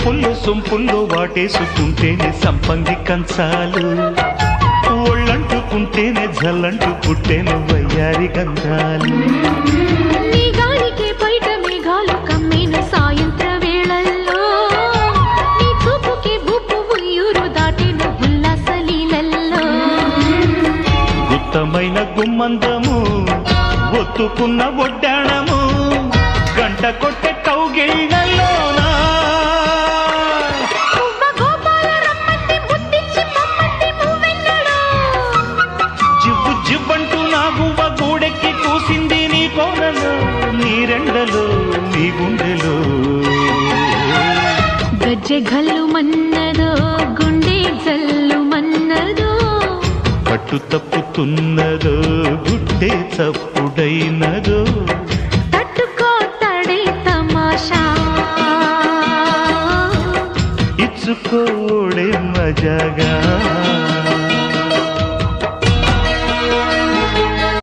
పుల్లు సొంపుల్లో వాటేసుకుంటేనే సంపంగి కంచాలు, ఒళ్ళంటుకుంటేనే జల్లంటు పుట్టేను వయ్యారి గంధాలు. నీ గాలికే బయట మేఘాలు కమ్మేను సాయంత్ర వేళల్లో, నీ చూపుకే భూపు ఉయ్యూరు దాటేను ఉల్లాస లీలల్లో. గుత్తమైన గుమ్మందము ఒత్తుకున్న ఒడ్డాణము, గంట కొట్టే కౌగిళ్ళలోనా జివ్వు జివ్వంటూ నా గువ్వ గూడెక్కి కూసింది నీ కోనలో, నీ రెండలో నీ గుండెలో. గజ్జె గల్లు మన్నదో గుండె జల్లు మన్నదో, పట్టు తప్పుతున్నదో గుడ్డే చప్పుడైనదో, తట్టుకోతడే తమాషా ఇచ్చుకోడే మజాగా.